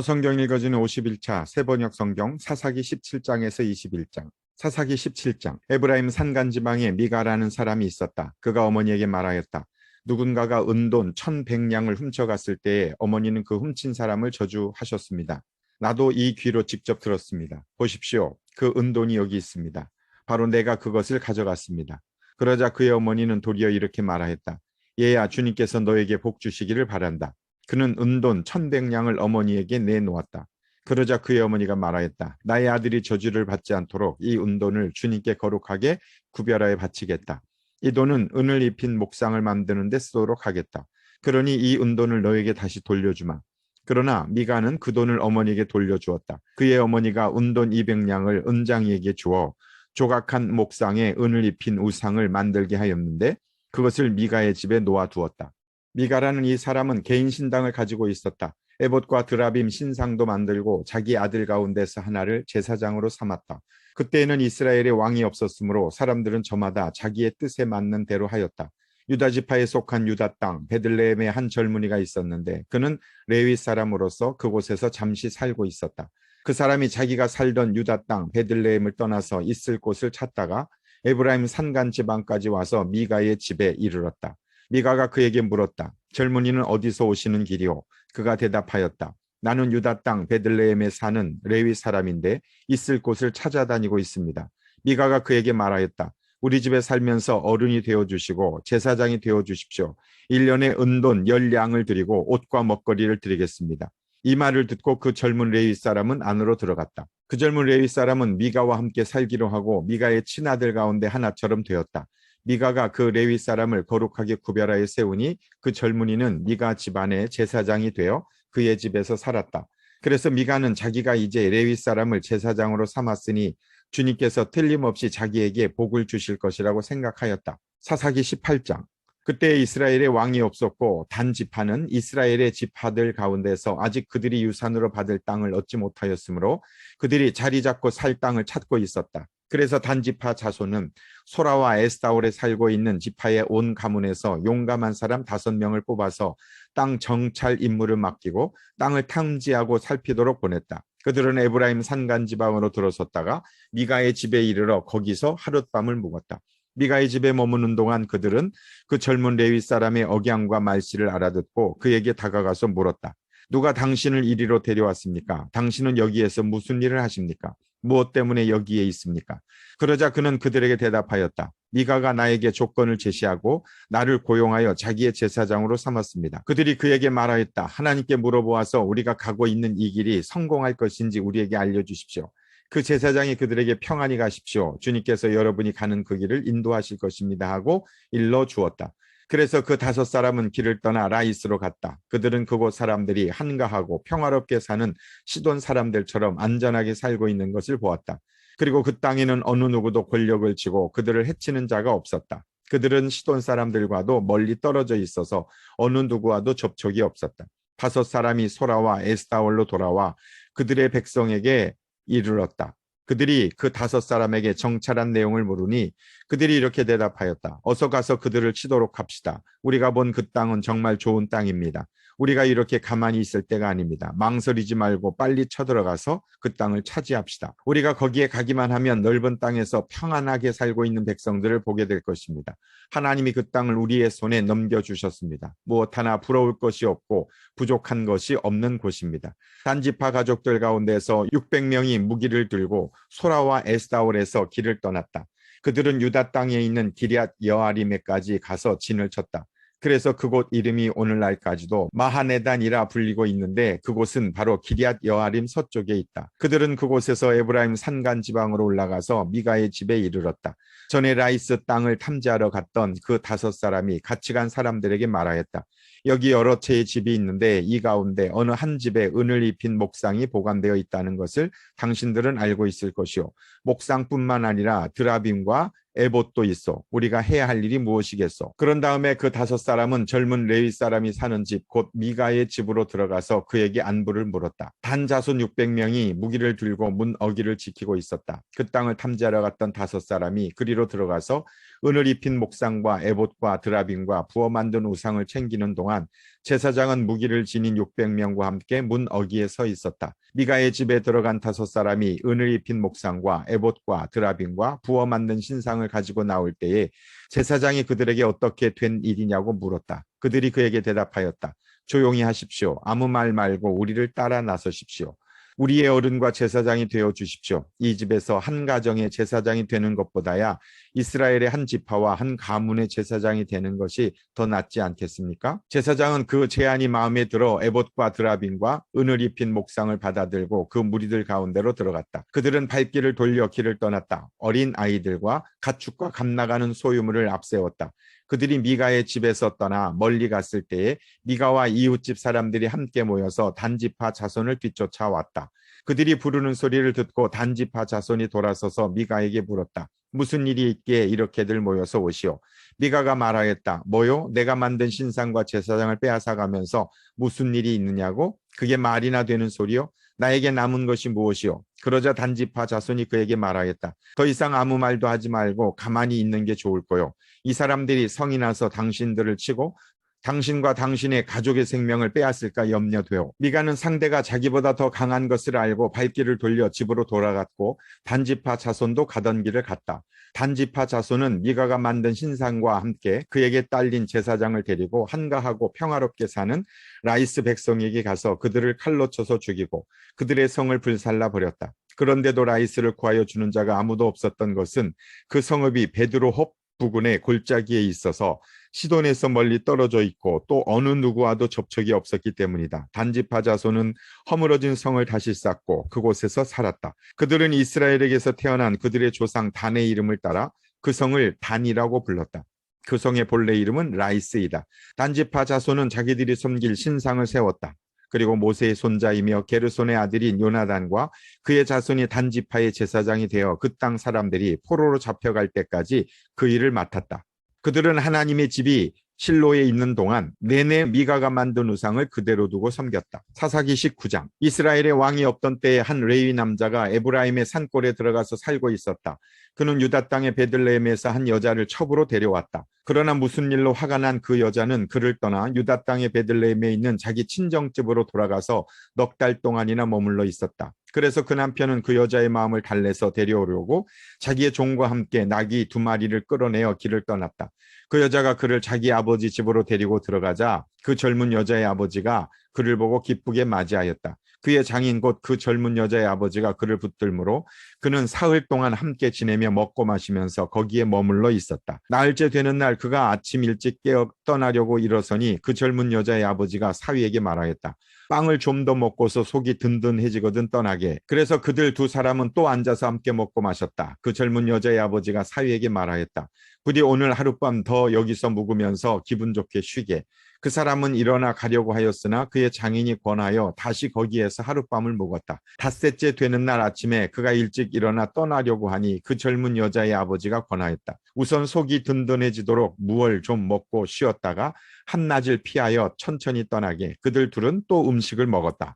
성경 읽어주는 51차 세번역 성경 사사기 17장에서 21장. 사사기 17장. 에브라임 산간 지방에 미가라는 사람이 있었다. 그가 어머니에게 말하였다. 누군가가 은돈 1,100냥을 훔쳐갔을 때에 어머니는 그 훔친 사람을 저주하셨습니다. 나도 이 귀로 직접 들었습니다. 보십시오. 그 은돈이 여기 있습니다. 바로 내가 그것을 가져갔습니다. 그러자 그의 어머니는 도리어 이렇게 말하였다. 얘야, 주님께서 너에게 복 주시기를 바란다. 그는 은돈 1,100냥을 어머니에게 내놓았다. 그러자 그의 어머니가 말하였다. 나의 아들이 저주를 받지 않도록 이 은돈을 주님께 거룩하게 구별하여 바치겠다. 이 돈은 은을 입힌 목상을 만드는 데 쓰도록 하겠다. 그러니 이 은돈을 너에게 다시 돌려주마. 그러나 미가는 그 돈을 어머니에게 돌려주었다. 그의 어머니가 은돈 200냥을 은장이에게 주어 조각한 목상에 은을 입힌 우상을 만들게 하였는데 그것을 미가의 집에 놓아두었다. 미가라는 이 사람은 개인 신당을 가지고 있었다. 에봇과 드라빔 신상도 만들고 자기 아들 가운데서 하나를 제사장으로 삼았다. 그때에는 이스라엘에 왕이 없었으므로 사람들은 저마다 자기의 뜻에 맞는 대로 하였다. 유다 지파에 속한 유다 땅 베들레헴에 한 젊은이가 있었는데 그는 레위 사람으로서 그곳에서 잠시 살고 있었다. 그 사람이 자기가 살던 유다 땅 베들레헴을 떠나서 있을 곳을 찾다가 에브라임 산간 지방까지 와서 미가의 집에 이르렀다. 미가가 그에게 물었다. 젊은이는 어디서 오시는 길이오? 그가 대답하였다. 나는 유다 땅 베들레헴에 사는 레위 사람인데 있을 곳을 찾아다니고 있습니다. 미가가 그에게 말하였다. 우리 집에 살면서 어른이 되어주시고 제사장이 되어주십시오. 1년에 은돈 10냥을 드리고 옷과 먹거리를 드리겠습니다. 이 말을 듣고 그 젊은 레위 사람은 안으로 들어갔다. 그 젊은 레위 사람은 미가와 함께 살기로 하고 미가의 친아들 가운데 하나처럼 되었다. 미가가 그 레위 사람을 거룩하게 구별하여 세우니 그 젊은이는 미가 집안의 제사장이 되어 그의 집에서 살았다. 그래서 미가는 자기가 이제 레위 사람을 제사장으로 삼았으니 주님께서 틀림없이 자기에게 복을 주실 것이라고 생각하였다. 사사기 18장. 그때 이스라엘에 왕이 없었고 단 지파는 이스라엘의 지파들 가운데서 아직 그들이 유산으로 받을 땅을 얻지 못하였으므로 그들이 자리 잡고 살 땅을 찾고 있었다. 그래서 단 지파 자손은 소라와 에스타올에 살고 있는 지파의 온 가문에서 용감한 사람 5명을 뽑아서 땅 정찰 임무를 맡기고 땅을 탐지하고 살피도록 보냈다. 그들은 에브라임 산간 지방으로 들어섰다가 미가의 집에 이르러 거기서 하룻밤을 묵었다. 미가의 집에 머무는 동안 그들은 그 젊은 레위 사람의 억양과 말씨를 알아듣고 그에게 다가가서 물었다. 누가 당신을 이리로 데려왔습니까? 당신은 여기에서 무슨 일을 하십니까? 무엇 때문에 여기에 있습니까? 그러자 그는 그들에게 대답하였다. 미가가 나에게 조건을 제시하고 나를 고용하여 자기의 제사장으로 삼았습니다. 그들이 그에게 말하였다. 하나님께 물어보아서 우리가 가고 있는 이 길이 성공할 것인지 우리에게 알려주십시오. 그 제사장이 그들에게 평안히 가십시오. 주님께서 여러분이 가는 그 길을 인도하실 것입니다 하고 일러 주었다. 그래서 그 5사람은 길을 떠나 라이스로 갔다. 그들은 그곳 사람들이 한가하고 평화롭게 사는 시돈 사람들처럼 안전하게 살고 있는 것을 보았다. 그리고 그 땅에는 어느 누구도 권력을 쥐고 그들을 해치는 자가 없었다. 그들은 시돈 사람들과도 멀리 떨어져 있어서 어느 누구와도 접촉이 없었다. 5사람이 소라와 에스타올로 돌아와 그들의 백성에게 이르렀다. 그들이 그 5사람에게 정찰한 내용을 물으니 그들이 이렇게 대답하였다. 어서 가서 그들을 치도록 합시다. 우리가 본 그 땅은 정말 좋은 땅입니다. 우리가 이렇게 가만히 있을 때가 아닙니다. 망설이지 말고 빨리 쳐들어가서 그 땅을 차지합시다. 우리가 거기에 가기만 하면 넓은 땅에서 평안하게 살고 있는 백성들을 보게 될 것입니다. 하나님이 그 땅을 우리의 손에 넘겨주셨습니다. 무엇 하나 부러울 것이 없고 부족한 것이 없는 곳입니다. 단지파 가족들 가운데서 600명이 무기를 들고 소라와 에스다올에서 길을 떠났다. 그들은 유다 땅에 있는 기럇 여아림에까지 가서 진을 쳤다. 그래서 그곳 이름이 오늘날까지도 마하네단이라 불리고 있는데 그곳은 바로 기럇 여아림 서쪽에 있다. 그들은 그곳에서 에브라임 산간 지방으로 올라가서 미가의 집에 이르렀다. 전에 라이스 땅을 탐지하러 갔던 그 5사람이 같이 간 사람들에게 말하였다. 여기 여러 채의 집이 있는데 이 가운데 어느 한 집에 은을 입힌 목상이 보관되어 있다는 것을 당신들은 알고 있을 것이요. 목상뿐만 아니라 드라빔과 에봇도 있어. 우리가 해야 할 일이 무엇이겠소? 그런 다음에 그 5사람은 젊은 레위 사람이 사는 집 곧 미가의 집으로 들어가서 그에게 안부를 물었다. 단 자손 600명이 무기를 들고 문 어기를 지키고 있었다. 그 땅을 탐지하러 갔던 5사람이 그리로 들어가서 은을 입힌 목상과 에봇과 드라빔과 부어 만든 우상을 챙기는 동안 제사장은 무기를 지닌 600명과 함께 문 어귀에 서 있었다. 미가의 집에 들어간 5사람이 은을 입힌 목상과 에봇과 드라빔과 부어 만든 신상을 가지고 나올 때에 제사장이 그들에게 어떻게 된 일이냐고 물었다. 그들이 그에게 대답하였다. 조용히 하십시오. 아무 말 말고 우리를 따라 나서십시오. 우리의 어른과 제사장이 되어 주십시오. 이 집에서 한 가정의 제사장이 되는 것보다야 이스라엘의 한 지파와 한 가문의 제사장이 되는 것이 더 낫지 않겠습니까? 제사장은 그 제안이 마음에 들어 에봇과 드라빔과 은을 입힌 목상을 받아들고 그 무리들 가운데로 들어갔다. 그들은 발길을 돌려 길을 떠났다. 어린 아이들과 가축과 감나가는 소유물을 앞세웠다. 그들이 미가의 집에서 떠나 멀리 갔을 때에 미가와 이웃집 사람들이 함께 모여서 단지파 자손을 뒤쫓아왔다. 그들이 부르는 소리를 듣고 단지파 자손이 돌아서서 미가에게 물었다. 무슨 일이 있기에 이렇게들 모여서 오시오. 미가가 말하였다. 뭐요? 내가 만든 신상과 제사장을 빼앗아가면서 무슨 일이 있느냐고? 그게 말이나 되는 소리요? 나에게 남은 것이 무엇이요? 그러자 단지파 자손이 그에게 말하였다. 더 이상 아무 말도 하지 말고 가만히 있는 게 좋을 거요. 이 사람들이 성이 나서 당신들을 치고 당신과 당신의 가족의 생명을 빼앗을까 염려되어. 미가는 상대가 자기보다 더 강한 것을 알고 발길을 돌려 집으로 돌아갔고 단지파 자손도 가던 길을 갔다. 단지파 자손은 미가가 만든 신상과 함께 그에게 딸린 제사장을 데리고 한가하고 평화롭게 사는 라이스 백성에게 가서 그들을 칼로 쳐서 죽이고 그들의 성을 불살라 버렸다. 그런데도 라이스를 구하여 주는 자가 아무도 없었던 것은 그 성읍이 베드로홉 부근의 골짜기에 있어서 시돈에서 멀리 떨어져 있고 또 어느 누구와도 접촉이 없었기 때문이다. 단지파 자손은 허물어진 성을 다시 쌓고 그곳에서 살았다. 그들은 이스라엘에게서 태어난 그들의 조상 단의 이름을 따라 그 성을 단이라고 불렀다. 그 성의 본래 이름은 라이스이다. 단지파 자손은 자기들이 섬길 신상을 세웠다. 그리고 모세의 손자이며 게르손의 아들인 요나단과 그의 자손이 단지파의 제사장이 되어 그 땅 사람들이 포로로 잡혀갈 때까지 그 일을 맡았다. 그들은 하나님의 집이 실로에 있는 동안 내내 미가가 만든 우상을 그대로 두고 섬겼다. 사사기 19장. 이스라엘의 왕이 없던 때에 한 레위 남자가 에브라임의 산골에 들어가서 살고 있었다. 그는 유다 땅의 베들레헴에서 한 여자를 첩으로 데려왔다. 그러나 무슨 일로 화가 난 그 여자는 그를 떠나 유다 땅의 베들레헴에 있는 자기 친정집으로 돌아가서 넉 달 동안이나 머물러 있었다. 그래서 그 남편은 그 여자의 마음을 달래서 데려오려고 자기의 종과 함께 나귀 2마리를 끌어내어 길을 떠났다. 그 여자가 그를 자기 아버지 집으로 데리고 들어가자 그 젊은 여자의 아버지가 그를 보고 기쁘게 맞이하였다. 그의 장인 곧 그 젊은 여자의 아버지가 그를 붙들므로 그는 사흘 동안 함께 지내며 먹고 마시면서 거기에 머물러 있었다. 나흘째 되는 날 그가 아침 일찍 깨어 떠나려고 일어서니 그 젊은 여자의 아버지가 사위에게 말하였다. 빵을 좀 더 먹고서 속이 든든해지거든 떠나게. 그래서 그들 2사람은 또 앉아서 함께 먹고 마셨다. 그 젊은 여자의 아버지가 사위에게 말하였다. 부디 오늘 하룻밤 더 여기서 묵으면서 기분 좋게 쉬게. 그 사람은 일어나 가려고 하였으나 그의 장인이 권하여 다시 거기에서 하룻밤을 묵었다. 닷새째 되는 날 아침에 그가 일찍 일어나 떠나려고 하니 그 젊은 여자의 아버지가 권하였다. 우선 속이 든든해지도록 무얼 좀 먹고 쉬었다가 한낮을 피하여 천천히 떠나게. 그들 둘은 또 음식을 먹었다.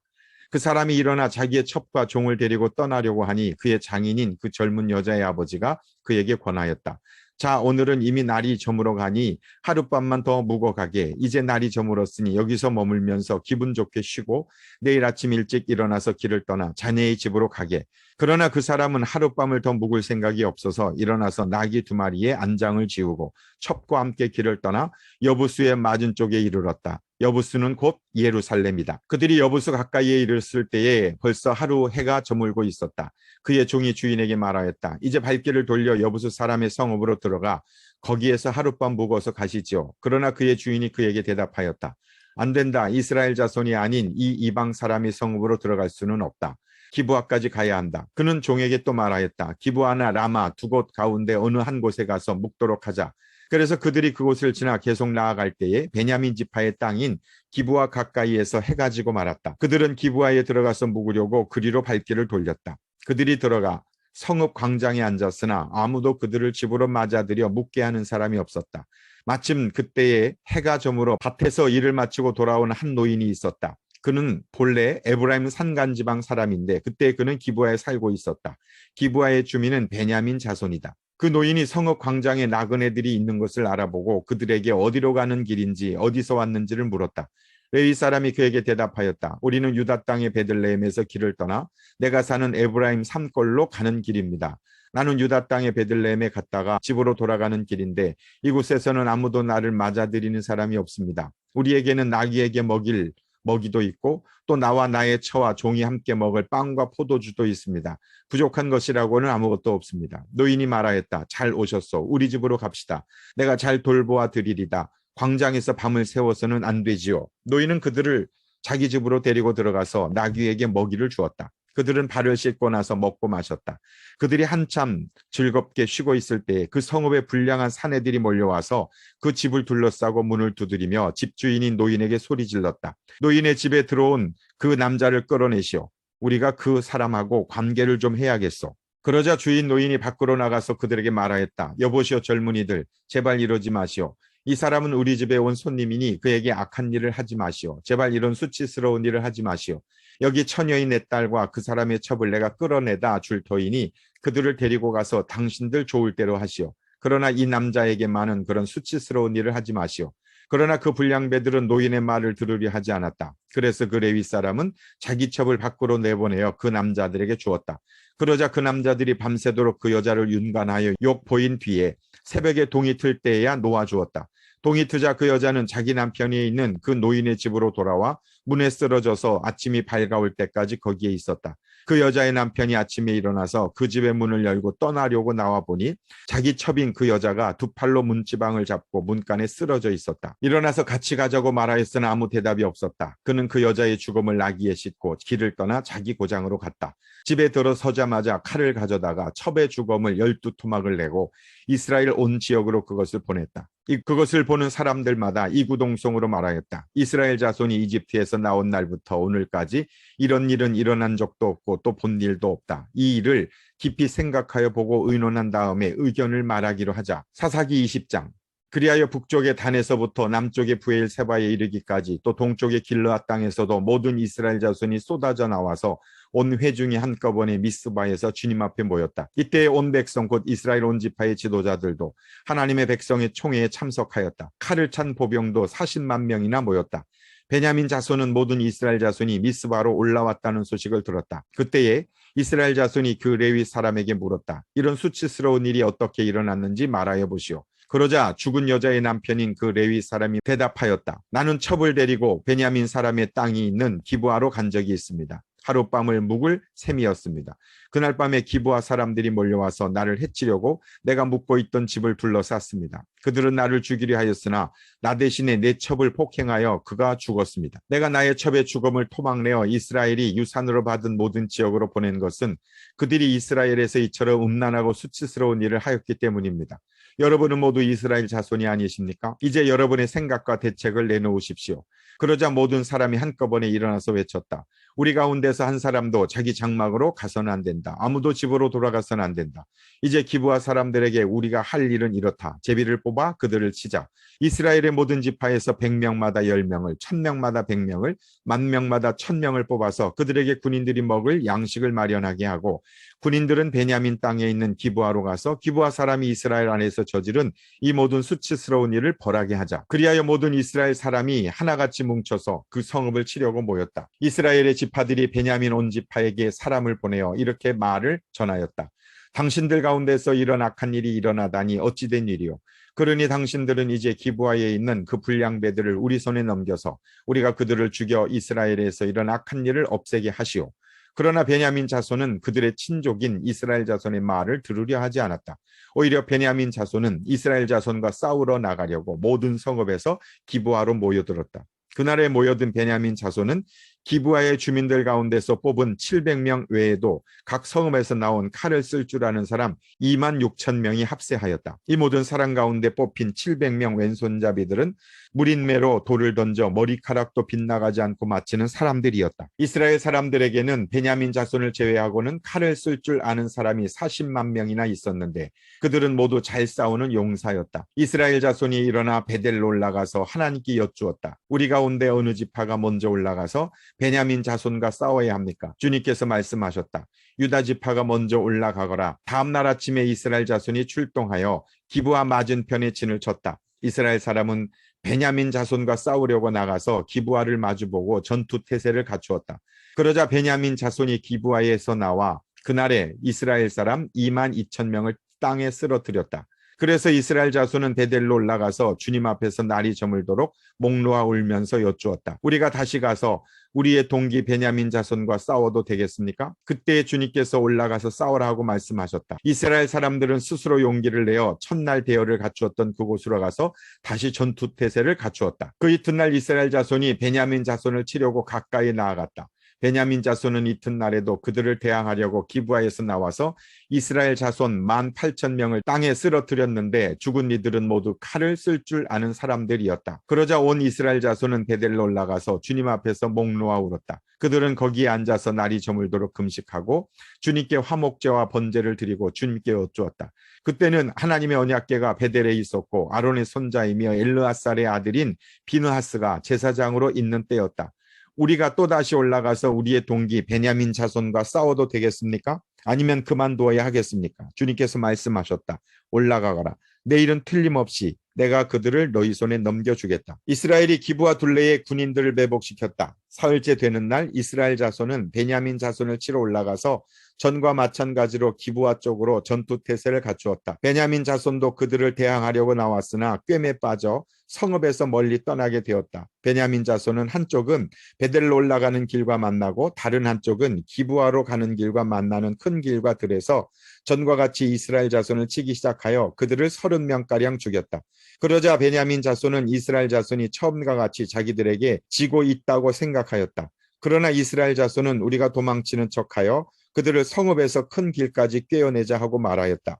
그 사람이 일어나 자기의 첩과 종을 데리고 떠나려고 하니 그의 장인인 그 젊은 여자의 아버지가 그에게 권하였다. 자, 오늘은 이미 날이 저물어 가니 하룻밤만 더 묵어 가게. 이제 날이 저물었으니 여기서 머물면서 기분 좋게 쉬고 내일 아침 일찍 일어나서 길을 떠나 자네의 집으로 가게. 그러나 그 사람은 하룻밤을 더 묵을 생각이 없어서 일어나서 나귀 2마리에 안장을 지우고 첩과 함께 길을 떠나 여부수의 맞은 쪽에 이르렀다. 여부수는 곧 예루살렘이다. 그들이 여부수 가까이에 이르렀을 때에 벌써 하루 해가 저물고 있었다. 그의 종이 주인에게 말하였다. 이제 발길을 돌려 여부수 사람의 성읍으로 들어가 거기에서 하룻밤 묵어서 가시지요. 그러나 그의 주인이 그에게 대답하였다. 안 된다. 이스라엘 자손이 아닌 이 이방 사람의 성읍으로 들어갈 수는 없다. 기브아까지 가야 한다. 그는 종에게 또 말하였다. 기브아나 라마 2곳 가운데 어느 한 곳에 가서 묵도록 하자. 그래서 그들이 그곳을 지나 계속 나아갈 때에 베냐민 지파의 땅인 기브아 가까이에서 해가 지고 말았다. 그들은 기브아에 들어가서 묵으려고 그리로 발길을 돌렸다. 그들이 들어가 성읍 광장에 앉았으나 아무도 그들을 집으로 맞아들여 묵게 하는 사람이 없었다. 마침 그때에 해가 저물어 밭에서 일을 마치고 돌아온 한 노인이 있었다. 그는 본래 에브라임 산간지방 사람인데 그때 그는 기브아에 살고 있었다. 기브아의 주민은 베냐민 자손이다. 그 노인이 성읍 광장에 나그네들이 있는 것을 알아보고 그들에게 어디로 가는 길인지 어디서 왔는지를 물었다. 레위 사람이 그에게 대답하였다. 우리는 유다 땅의 베들레헴에서 길을 떠나 내가 사는 에브라임 산골로 가는 길입니다. 나는 유다 땅의 베들레헴에 갔다가 집으로 돌아가는 길인데 이곳에서는 아무도 나를 맞아들이는 사람이 없습니다. 우리에게는 나귀에게 먹일 먹이도 있고 또 나와 나의 처와 종이 함께 먹을 빵과 포도주도 있습니다. 부족한 것이라고는 아무것도 없습니다. 노인이 말하였다. 잘 오셨소. 우리 집으로 갑시다. 내가 잘 돌보아 드리리다. 광장에서 밤을 새워서는 안 되지요. 노인은 그들을 자기 집으로 데리고 들어가서 나귀에게 먹이를 주었다. 그들은 발을 씻고 나서 먹고 마셨다. 그들이 한참 즐겁게 쉬고 있을 때에 그 성읍에 불량한 사내들이 몰려와서 그 집을 둘러싸고 문을 두드리며 집주인인 노인에게 소리 질렀다. 노인의 집에 들어온 그 남자를 끌어내시오. 우리가 그 사람하고 관계를 좀 해야겠소. 그러자 주인 노인이 밖으로 나가서 그들에게 말하였다. 여보시오 젊은이들, 제발 이러지 마시오. 이 사람은 우리 집에 온 손님이니 그에게 악한 일을 하지 마시오. 제발 이런 수치스러운 일을 하지 마시오. 여기 처녀인 내 딸과 그 사람의 첩을 내가 끌어내다 줄 터이니 그들을 데리고 가서 당신들 좋을 대로 하시오. 그러나 이 남자에게만은 그런 수치스러운 일을 하지 마시오. 그러나 그 불량배들은 노인의 말을 들으려 하지 않았다. 그래서 그 레위 사람은 자기 첩을 밖으로 내보내어 그 남자들에게 주었다. 그러자 그 남자들이 밤새도록 그 여자를 윤관하여 욕보인 뒤에 새벽에 동이 틀 때에야 놓아주었다. 동이 트자 그 여자는 자기 남편이 있는 그 노인의 집으로 돌아와 문에 쓰러져서 아침이 밝아올 때까지 거기에 있었다. 그 여자의 남편이 아침에 일어나서 그 집의 문을 열고 떠나려고 나와 보니 자기 첩인 그 여자가 두 팔로 문지방을 잡고 문간에 쓰러져 있었다. 일어나서 같이 가자고 말하였으나 아무 대답이 없었다. 그는 그 여자의 죽음을 나귀에 싣고 길을 떠나 자기 고장으로 갔다. 집에 들어서자마자 칼을 가져다가 첩의 주검을 12토막을 내고 이스라엘 온 지역으로 그것을 보냈다. 그것을 보는 사람들마다 이구동성으로 말하였다. 이스라엘 자손이 이집트에서 나온 날부터 오늘까지 이런 일은 일어난 적도 없고 또 본 일도 없다. 이 일을 깊이 생각하여 보고 의논한 다음에 의견을 말하기로 하자. 사사기 20장. 그리하여 북쪽의 단에서부터 남쪽의 부엘 세바에 이르기까지 또 동쪽의 길르앗 땅에서도 모든 이스라엘 자손이 쏟아져 나와서 온 회중이 한꺼번에 미스바에서 주님 앞에 모였다. 이때 온 백성 곧 이스라엘 온 지파의 지도자들도 하나님의 백성의 총회에 참석하였다. 칼을 찬 보병도 40만 명이나 모였다. 베냐민 자손은 모든 이스라엘 자손이 미스바로 올라왔다는 소식을 들었다. 그때에 이스라엘 자손이 그 레위 사람에게 물었다. 이런 수치스러운 일이 어떻게 일어났는지 말하여 보시오. 그러자 죽은 여자의 남편인 그 레위 사람이 대답하였다. 나는 첩을 데리고 베냐민 사람의 땅이 있는 기브아로 간 적이 있습니다. 하룻밤을 묵을 셈이었습니다. 그날 밤에 기브아 사람들이 몰려와서 나를 해치려고 내가 묵고 있던 집을 둘러쌌습니다. 그들은 나를 죽이려 하였으나 나 대신에 내 첩을 폭행하여 그가 죽었습니다. 내가 나의 첩의 죽음을 토막내어 이스라엘이 유산으로 받은 모든 지역으로 보낸 것은 그들이 이스라엘에서 이처럼 음란하고 수치스러운 일을 하였기 때문입니다. 여러분은 모두 이스라엘 자손이 아니십니까? 이제 여러분의 생각과 대책을 내놓으십시오. 그러자 모든 사람이 한꺼번에 일어나서 외쳤다. 우리 가운데서 한 사람도 자기 장막으로 가서는 안 된다. 아무도 집으로 돌아가서는 안 된다. 이제 기브아 사람들에게 우리가 할 일은 이렇다. 제비를 뽑아 그들을 치자. 이스라엘의 모든 지파에서 100명마다 10명을, 1000명마다 100명을, 10,000명마다 1000명을 뽑아서 그들에게 군인들이 먹을 양식을 마련하게 하고 군인들은 베냐민 땅에 있는 기브아로 가서 기브아 사람이 이스라엘 안에서 저지른 이 모든 수치스러운 일을 벌하게 하자. 그리하여 모든 이스라엘 사람이 하나같이 뭉쳐서 그 성읍을 치려고 모였다. 이스라엘의 지파들이 베냐민 온 지파에게 사람을 보내어 이렇게 말을 전하였다. 당신들 가운데서 이런 악한 일이 일어나다니 어찌 된 일이요. 그러니 당신들은 이제 기브아에 있는 그 불량배들을 우리 손에 넘겨서 우리가 그들을 죽여 이스라엘에서 이런 악한 일을 없애게 하시오. 그러나 베냐민 자손은 그들의 친족인 이스라엘 자손의 말을 들으려 하지 않았다. 오히려 베냐민 자손은 이스라엘 자손과 싸우러 나가려고 모든 성읍에서 기브아로 모여들었다. 그날에 모여든 베냐민 자손은 기브아의 주민들 가운데서 뽑은 700명 외에도 각 성읍에서 나온 칼을 쓸 줄 아는 사람 26,000명이 합세하였다. 이 모든 사람 가운데 뽑힌 700명 왼손잡이들은 무린매로 돌을 던져 머리카락도 빗나가지 않고 맞히는 사람들이었다. 이스라엘 사람들에게는 베냐민 자손을 제외하고는 칼을 쓸 줄 아는 사람이 40만 명이나 있었는데 그들은 모두 잘 싸우는 용사였다. 이스라엘 자손이 일어나 베델로 올라가서 하나님께 여쭈었다. 우리 가운데 어느 지파가 먼저 올라가서 베냐민 자손과 싸워야 합니까? 주님께서 말씀하셨다. 유다 지파가 먼저 올라가거라. 다음 날 아침에 이스라엘 자손이 출동하여 기브아 맞은편에 진을 쳤다. 이스라엘 사람은 베냐민 자손과 싸우려고 나가서 기브아를 마주보고 전투 태세를 갖추었다. 그러자 베냐민 자손이 기브아에서 나와 그날에 이스라엘 사람 2만 2천 명을 땅에 쓰러뜨렸다. 그래서 이스라엘 자손은 베델로 올라가서 주님 앞에서 날이 저물도록 목 놓아 울면서 여쭈었다. 우리가 다시 가서 우리의 동기 베냐민 자손과 싸워도 되겠습니까? 그때 주님께서 올라가서 싸우라고 말씀하셨다. 이스라엘 사람들은 스스로 용기를 내어 첫날 대열을 갖추었던 그곳으로 가서 다시 전투 태세를 갖추었다. 그 이튿날 이스라엘 자손이 베냐민 자손을 치려고 가까이 나아갔다. 베냐민 자손은 이튿날에도 그들을 대항하려고 기브아에서 나와서 이스라엘 자손 18,000명을 땅에 쓰러뜨렸는데 죽은 이들은 모두 칼을 쓸 줄 아는 사람들이었다. 그러자 온 이스라엘 자손은 베델로 올라가서 주님 앞에서 목 놓아 울었다. 그들은 거기에 앉아서 날이 저물도록 금식하고 주님께 화목제와 번제를 드리고 주님께 여쭈었다. 그때는 하나님의 언약궤가 베델에 있었고 아론의 손자이며 엘르아살의 아들인 비느하스가 제사장으로 있는 때였다. 우리가 또다시 올라가서 우리의 동기 베냐민 자손과 싸워도 되겠습니까? 아니면 그만두어야 하겠습니까? 주님께서 말씀하셨다. 올라가거라. 내일은 틀림없이 내가 그들을 너희 손에 넘겨주겠다. 이스라엘이 기브아 둘레에 군인들을 매복시켰다. 사흘째 되는 날 이스라엘 자손은 베냐민 자손을 치러 올라가서 전과 마찬가지로 기브아 쪽으로 전투 태세를 갖추었다. 베냐민 자손도 그들을 대항하려고 나왔으나 꿰매 빠져 성읍에서 멀리 떠나게 되었다. 베냐민 자손은 한쪽은 베델로 올라가는 길과 만나고 다른 한쪽은 기브아로 가는 길과 만나는 큰 길과 들에서 전과 같이 이스라엘 자손을 치기 시작하여 그들을 30명가량 죽였다. 그러자 베냐민 자손은 이스라엘 자손이 처음과 같이 자기들에게 지고 있다고 생각하였다. 그러나 이스라엘 자손은 우리가 도망치는 척하여 그들을 성읍에서 큰 길까지 꿰어내자 하고 말하였다.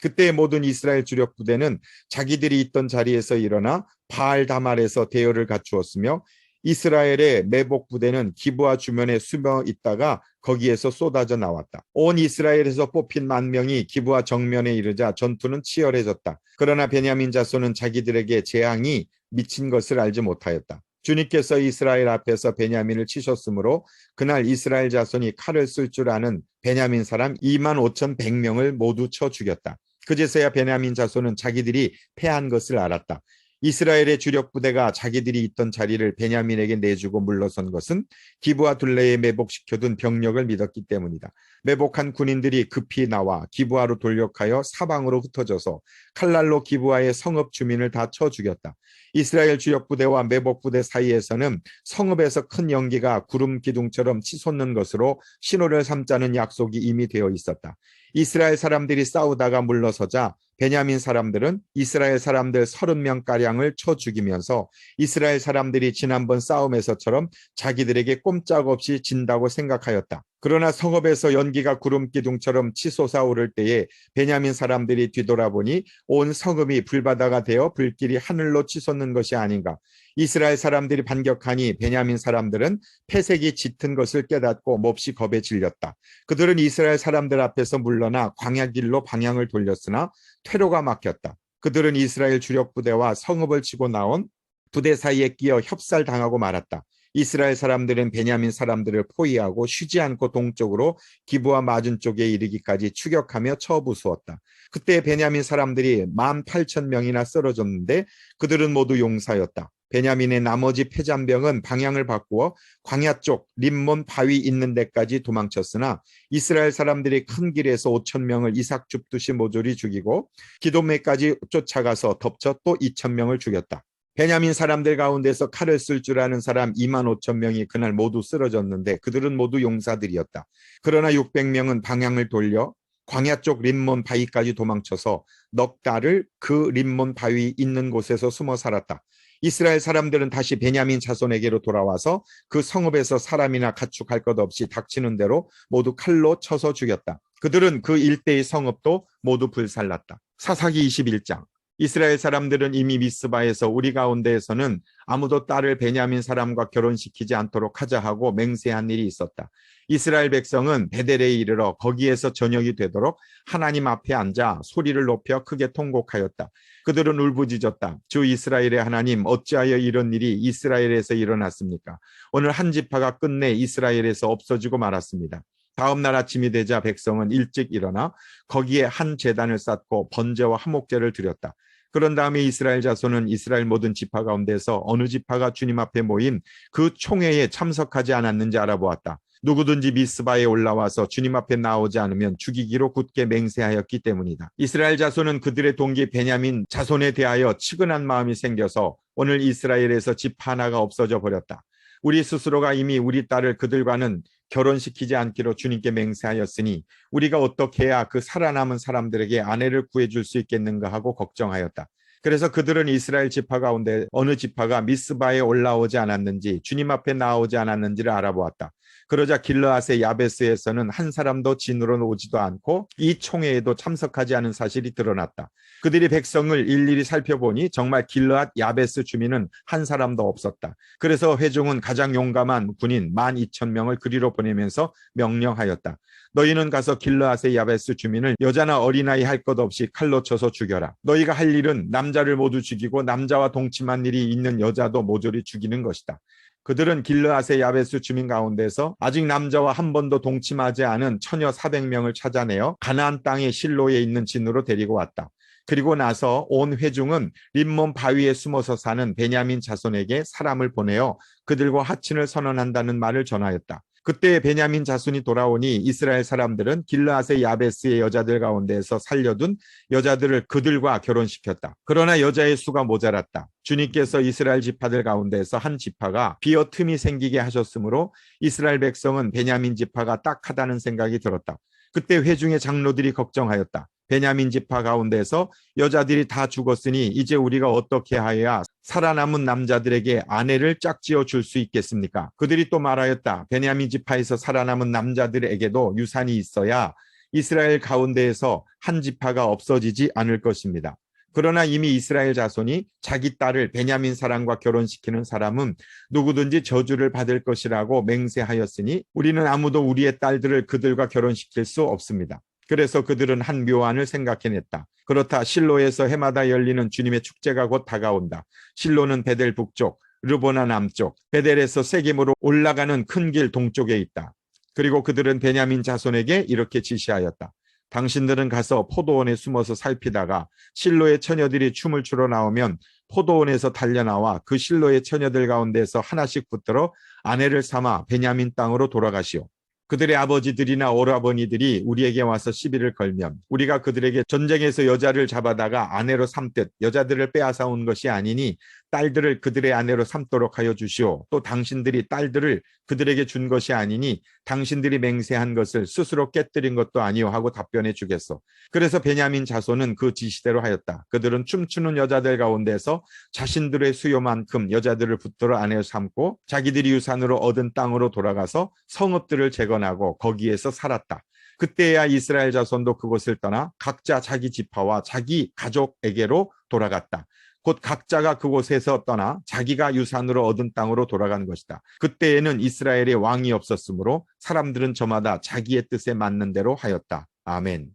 그때 모든 이스라엘 주력 부대는 자기들이 있던 자리에서 일어나 바알 다말에서 대열을 갖추었으며 이스라엘의 매복 부대는 기브아 주변에 숨어 있다가 거기에서 쏟아져 나왔다. 온 이스라엘에서 뽑힌 10,000명이 기브아 정면에 이르자 전투는 치열해졌다. 그러나 베냐민 자손은 자기들에게 재앙이 미친 것을 알지 못하였다. 주님께서 이스라엘 앞에서 베냐민을 치셨으므로 그날 이스라엘 자손이 칼을 쓸 줄 아는 베냐민 사람 25,100명을 모두 쳐 죽였다. 그제서야 베냐민 자손은 자기들이 패한 것을 알았다. 이스라엘의 주력 부대가 자기들이 있던 자리를 베냐민에게 내주고 물러선 것은 기브아 둘레에 매복시켜둔 병력을 믿었기 때문이다. 매복한 군인들이 급히 나와 기브아로 돌격하여 사방으로 흩어져서 칼날로 기브아의 성읍 주민을 다 쳐 죽였다. 이스라엘 주력 부대와 매복 부대 사이에서는 성읍에서 큰 연기가 구름 기둥처럼 치솟는 것으로 신호를 삼자는 약속이 이미 되어 있었다. 이스라엘 사람들이 싸우다가 물러서자 베냐민 사람들은 이스라엘 사람들 30명가량을 쳐 죽이면서 이스라엘 사람들이 지난번 싸움에서처럼 자기들에게 꼼짝없이 진다고 생각하였다. 그러나 성읍에서 연기가 구름 기둥처럼 치솟아 오를 때에 베냐민 사람들이 뒤돌아보니 온 성읍이 불바다가 되어 불길이 하늘로 치솟는 것이 아닌가. 이스라엘 사람들이 반격하니 베냐민 사람들은 패색이 짙은 것을 깨닫고 몹시 겁에 질렸다. 그들은 이스라엘 사람들 앞에서 물러나 광야길로 방향을 돌렸으나 퇴로가 막혔다. 그들은 이스라엘 주력 부대와 성읍을 치고 나온 부대 사이에 끼어 협살당하고 말았다. 이스라엘 사람들은 베냐민 사람들을 포위하고 쉬지 않고 동쪽으로 기브아 맞은쪽에 이르기까지 추격하며 쳐부수었다. 그때 베냐민 사람들이 18,000명이나 쓰러졌는데 그들은 모두 용사였다. 베냐민의 나머지 패잔병은 방향을 바꾸어 광야 쪽 림몬 바위 있는 데까지 도망쳤으나 이스라엘 사람들이 큰 길에서 5,000명을 이삭 줍듯이 모조리 죽이고 기돔에까지 쫓아가서 덮쳐 또 2,000명을 죽였다. 베냐민 사람들 가운데서 칼을 쓸 줄 아는 사람 25,000명이 그날 모두 쓰러졌는데 그들은 모두 용사들이었다. 그러나 600명은 방향을 돌려 광야 쪽 림몬 바위까지 도망쳐서 넉 달을 그 림몬 바위 있는 곳에서 숨어 살았다. 이스라엘 사람들은 다시 베냐민 자손에게로 돌아와서 그 성읍에서 사람이나 가축할 것 없이 닥치는 대로 모두 칼로 쳐서 죽였다. 그들은 그 일대의 성읍도 모두 불살랐다. 사사기 21장. 이스라엘 사람들은 이미 미스바에서 우리 가운데에서는 아무도 딸을 베냐민 사람과 결혼시키지 않도록 하자 하고 맹세한 일이 있었다. 이스라엘 백성은 베델에 이르러 거기에서 저녁이 되도록 하나님 앞에 앉아 소리를 높여 크게 통곡하였다. 그들은 울부짖었다. 주 이스라엘의 하나님, 어찌하여 이런 일이 이스라엘에서 일어났습니까? 오늘 한 지파가 끝내 이스라엘에서 없어지고 말았습니다. 다음 날 아침이 되자 백성은 일찍 일어나 거기에 한 제단을 쌓고 번제와 화목제를 드렸다. 그런 다음에 이스라엘 자손은 이스라엘 모든 지파 가운데서 어느 지파가 주님 앞에 모인 그 총회에 참석하지 않았는지 알아보았다. 누구든지 미스바에 올라와서 주님 앞에 나오지 않으면 죽이기로 굳게 맹세하였기 때문이다. 이스라엘 자손은 그들의 동기 베냐민 자손에 대하여 측은한 마음이 생겨서 오늘 이스라엘에서 집 하나가 없어져 버렸다. 우리 스스로가 이미 우리 딸을 그들과는 결혼시키지 않기로 주님께 맹세하였으니 우리가 어떻게 해야 그 살아남은 사람들에게 아내를 구해줄 수 있겠는가 하고 걱정하였다. 그래서 그들은 이스라엘 지파 가운데 어느 지파가 미스바에 올라오지 않았는지 주님 앞에 나오지 않았는지를 알아보았다. 그러자 길르앗의 야베스에서는 한 사람도 진으로 오지도 않고 이 총회에도 참석하지 않은 사실이 드러났다. 그들이 백성을 일일이 살펴보니 정말 길르앗 야베스 주민은 한 사람도 없었다. 그래서 회중은 가장 용감한 군인 12,000명을 그리로 보내면서 명령하였다. 너희는 가서 길르앗의 야베스 주민을 여자나 어린아이 할 것 없이 칼로 쳐서 죽여라. 너희가 할 일은 남자를 모두 죽이고 남자와 동침한 일이 있는 여자도 모조리 죽이는 것이다. 그들은 길르앗의 야베스 주민 가운데서 아직 남자와 한 번도 동침하지 않은 처녀 400명을 찾아내어 가나안 땅의 실로에 있는 진으로 데리고 왔다. 그리고 나서 온 회중은 림몬 바위에 숨어서 사는 베냐민 자손에게 사람을 보내어 그들과 하친을 선언한다는 말을 전하였다. 그때 베냐민 자손이 돌아오니 이스라엘 사람들은 길르앗의 야베스의 여자들 가운데서 살려둔 여자들을 그들과 결혼시켰다. 그러나 여자의 수가 모자랐다. 주님께서 이스라엘 지파들 가운데서 한 지파가 비어 틈이 생기게 하셨으므로 이스라엘 백성은 베냐민 지파가 딱하다는 생각이 들었다. 그때 회중의 장로들이 걱정하였다. 베냐민 지파 가운데서 여자들이 다 죽었으니 이제 우리가 어떻게 하여야 살아남은 남자들에게 아내를 짝지어 줄 수 있겠습니까? 그들이 또 말하였다. 베냐민 지파에서 살아남은 남자들에게도 유산이 있어야 이스라엘 가운데에서 한 지파가 없어지지 않을 것입니다. 그러나 이미 이스라엘 자손이 자기 딸을 베냐민 사람과 결혼시키는 사람은 누구든지 저주를 받을 것이라고 맹세하였으니 우리는 아무도 우리의 딸들을 그들과 결혼시킬 수 없습니다. 그래서 그들은 한 묘안을 생각해냈다. 그렇다. 실로에서 해마다 열리는 주님의 축제가 곧 다가온다. 실로는 베델 북쪽, 르보나 남쪽, 베델에서 세겜으로 올라가는 큰 길 동쪽에 있다. 그리고 그들은 베냐민 자손에게 이렇게 지시하였다. 당신들은 가서 포도원에 숨어서 살피다가 실로의 처녀들이 춤을 추러 나오면 포도원에서 달려나와 그 실로의 처녀들 가운데서 하나씩 붙들어 아내를 삼아 베냐민 땅으로 돌아가시오. 그들의 아버지들이나 오라버니들이 우리에게 와서 시비를 걸면 우리가 그들에게 전쟁에서 여자를 잡아다가 아내로 삼듯 여자들을 빼앗아온 것이 아니니 딸들을 그들의 아내로 삼도록 하여 주시오. 또 당신들이 딸들을 그들에게 준 것이 아니니 당신들이 맹세한 것을 스스로 깨뜨린 것도 아니오 하고 답변해 주겠소. 그래서 베냐민 자손은 그 지시대로 하였다. 그들은 춤추는 여자들 가운데서 자신들의 수요만큼 여자들을 붙들어 아내로 삼고 자기들이 유산으로 얻은 땅으로 돌아가서 성읍들을 재건하고 거기에서 살았다. 그때야 이스라엘 자손도 그곳을 떠나 각자 자기 지파와 자기 가족에게로 돌아갔다. 곧 각자가 그곳에서 떠나 자기가 유산으로 얻은 땅으로 돌아간 것이다. 그때에는 이스라엘에 왕이 없었으므로 사람들은 저마다 자기의 뜻에 맞는 대로 하였다. 아멘.